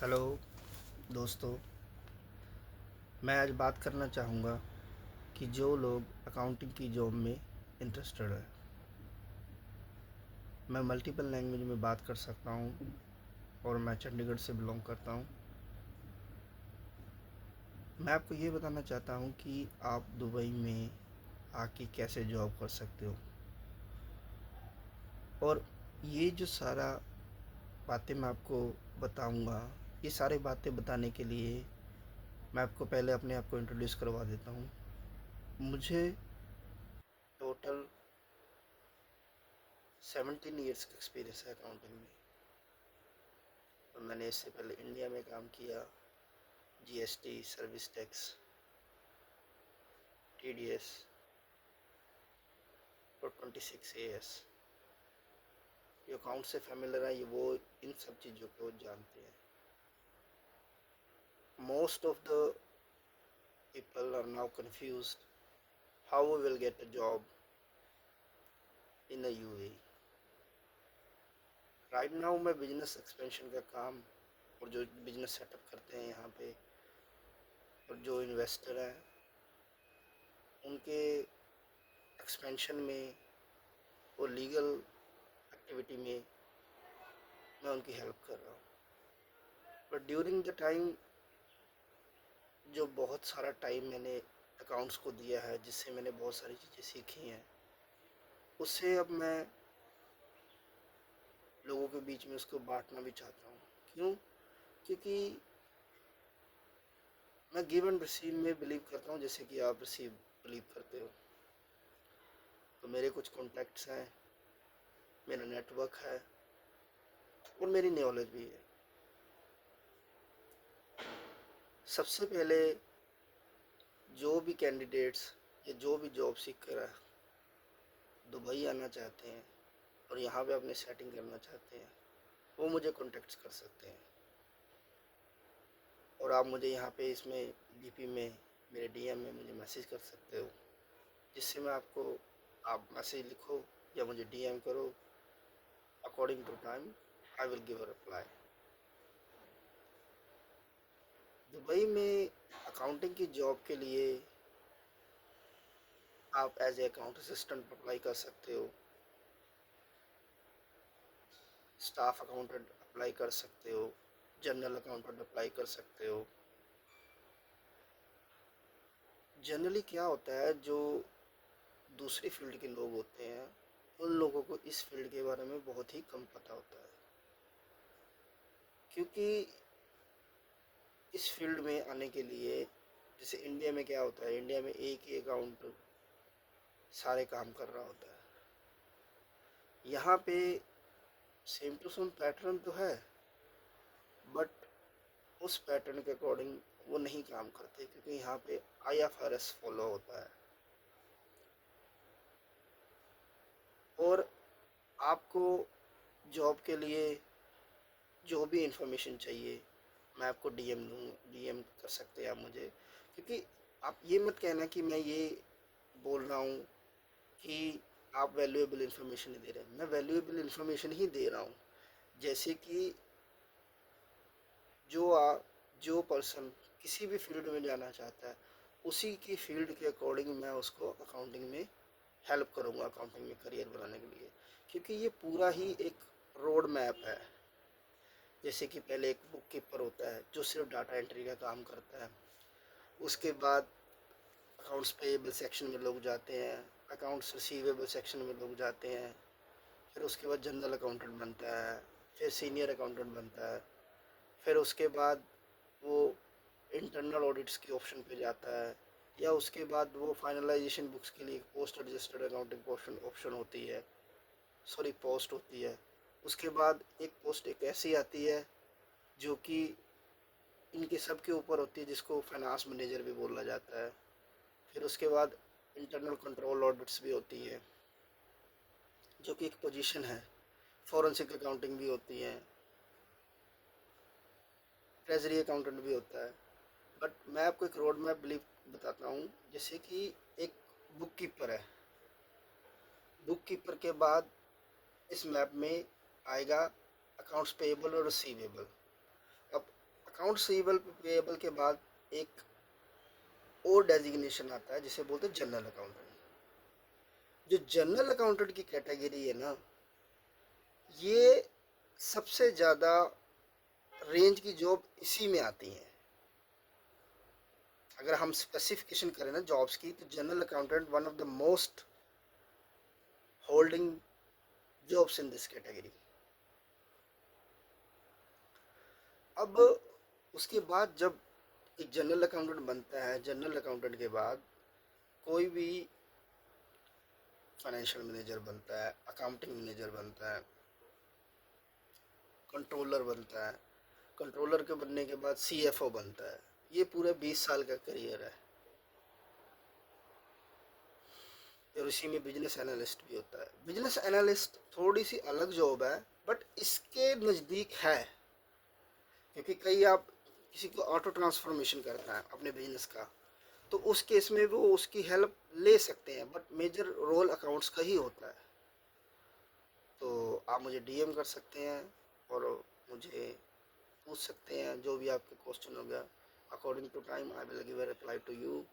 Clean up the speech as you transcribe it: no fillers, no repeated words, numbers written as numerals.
Hello दोस्तों। मैं आज बात करना चाहूँगा कि जो लोग अकाउंटिंग की जॉब में इंटरेस्टेड है। मैं मल्टीपल लैंग्वेज में बात कर सकता हूँ और मैं चंडीगढ़ से बिलोंग करता हूँ। मैं आपको ये बताना चाहता हूँ कि आप दुबई में आके कैसे जॉब कर सकते हो। और ये जो सारा बातें मैं आपको बताऊँगा, ये सारी बातें बताने के लिए मैं आपको पहले अपने आप को इंट्रोड्यूस करवा देता हूँ। मुझे टोटल 17 ईयर्स का एक्सपीरियंस है अकाउंटिंग में। और मैंने इससे पहले इंडिया में काम किया, जीएसटी, सर्विस टैक्स, टीडीएस और 26 एएस। जो अकाउंट से फैमिलियर है, ये वो इन सब चीज़ों को जानते हैं। Most of the people are now confused how we will get a job in a UAE. Right now मैं बिजनेस एक्सपेंशन का काम और जो बिजनेस सेटअप करते हैं यहाँ पे और जो इन्वेस्टर हैं उनके एक्सपेंशन में और लीगल एक्टिविटी में मैं उनकी हेल्प कर रहा हूँ। बट ड्यूरिंग द टाइम जो बहुत सारा टाइम मैंने अकाउंट्स को दिया है, जिससे मैंने बहुत सारी चीज़ें सीखी हैं, उससे अब मैं लोगों के बीच में उसको बांटना भी चाहता हूँ। क्यों? क्योंकि मैं गिव एंड रिसीव में बिलीव करता हूँ, जैसे कि आप रिसीव बिलीव करते हो। तो मेरे कुछ कॉन्टैक्ट्स हैं, मेरा नेटवर्क है और मेरी नॉलेज भी है। सबसे पहले जो भी कैंडिडेट्स या जो भी जॉब सीकर है दुबई आना चाहते हैं और यहाँ पे अपनी सेटिंग करना चाहते हैं, वो मुझे कॉन्टेक्ट कर सकते हैं। और आप मुझे यहाँ पे इसमें डीपी में, मेरे डीएम में मुझे मैसेज कर सकते हो, जिससे मैं आपको, आप मैसेज लिखो या मुझे डीएम करो, according to time I will give a reply. Dubai में अकाउंटिंग की जॉब के लिए आप as a account assistant apply कर सकते हो, स्टाफ अकाउंटेंट अप्लाई कर सकते हो, जनरल अकाउंटेंट अप्लाई कर सकते हो। जनरली क्या होता है, जो दूसरी फील्ड के लोग होते हैं उन लोगों को इस फील्ड के बारे में बहुत ही कम पता होता है। क्योंकि इस फील्ड में आने के लिए, जैसे इंडिया में क्या होता है, इंडिया में एक ही अकाउंट सारे काम कर रहा होता है। यहाँ पे सेम टू सेम पैटर्न तो है, बट उस पैटर्न के अकॉर्डिंग वो नहीं काम करते, क्योंकि यहाँ पे आईएफआरएस फॉलो होता है। और आपको जॉब के लिए जो भी इंफॉर्मेशन चाहिए मैं आपको डीएम कर सकते हैं आप मुझे। क्योंकि आप ये मत कहना कि मैं ये बोल रहा हूँ कि आप वैल्यूएबल इंफॉर्मेशन नहीं दे रहे हैं। मैं वैल्यूएबल इंफॉर्मेशन ही दे रहा हूँ। जैसे कि जो पर्सन किसी भी फील्ड में जाना चाहता है, उसी की फील्ड के अकॉर्डिंग मैं उसको अकाउंटिंग में हेल्प करूँगा, अकाउंटिंग में करियर बनाने के लिए। क्योंकि ये पूरा ही एक रोड मैप है। जैसे कि पहले एक बुक कीपर होता है जो सिर्फ डाटा एंट्री का काम करता है। उसके बाद अकाउंट्स पेएबल सेक्शन में लोग जाते हैं, अकाउंट्स रिसीवेबल सेक्शन में लोग जाते हैं, फिर उसके बाद जनरल अकाउंटेंट बनता है, फिर सीनियर अकाउंटेंट बनता है, फिर उसके बाद वो इंटरनल ऑडिट्स के ऑप्शन पे जाता है, या उसके बाद वो फाइनलाइजेशन बुक्स के लिए पोस्ट एडजस्टेड अकाउंटिंग ऑप्शन होती है, सॉरी पोस्ट होती है। उसके बाद एक पोस्ट एक ऐसी आती है जो कि इनके सब के ऊपर होती है, जिसको फाइनेंस मैनेजर भी बोला जाता है। फिर उसके बाद इंटरनल कंट्रोल ऑडिट्स भी होती है, जो कि एक पोजीशन है। फॉरेंसिक अकाउंटिंग भी होती है, ट्रेजरी अकाउंटेंट भी होता है। बट मैं आपको एक रोड मैप बिलीव बताता हूँ। जैसे कि एक बुक कीपर है, बुक कीपर के बाद इस मैप में आएगा अकाउंट्स पेएबल और रिसीवेबल। अब अकाउंट्स पेएबल के बाद एक और डेजिग्नेशन आता है जिसे बोलते हैं जनरल अकाउंटेंट। जो जनरल अकाउंटेंट की कैटेगरी है ना, ये सबसे ज़्यादा रेंज की जॉब इसी में आती है। अगर हम स्पेसिफिकेशन करें ना जॉब्स की, तो general accountant one of the most holding jobs in this category. अब उसके बाद जब एक जनरल अकाउंटेंट बनता है, जनरल अकाउंटेंट के बाद कोई भी फाइनेंशियल मैनेजर बनता है, अकाउंटिंग मैनेजर बनता है, कंट्रोलर बनता है, कंट्रोलर के बनने के बाद सीएफओ बनता है। ये पूरा 20 साल का करियर है। और इसी में बिजनेस एनालिस्ट भी होता है। बिजनेस एनालिस्ट थोड़ी सी अलग जॉब है, बट इसके नज़दीक है, क्योंकि कई आप किसी को ऑटो ट्रांसफॉर्मेशन करना है अपने बिजनेस का, तो उस केस में वो उसकी हेल्प ले सकते हैं, बट मेजर रोल अकाउंट्स का ही होता है। तो आप मुझे डीएम कर सकते हैं और मुझे पूछ सकते हैं जो भी आपके क्वेश्चन हो गया। According to time I will give a reply to you.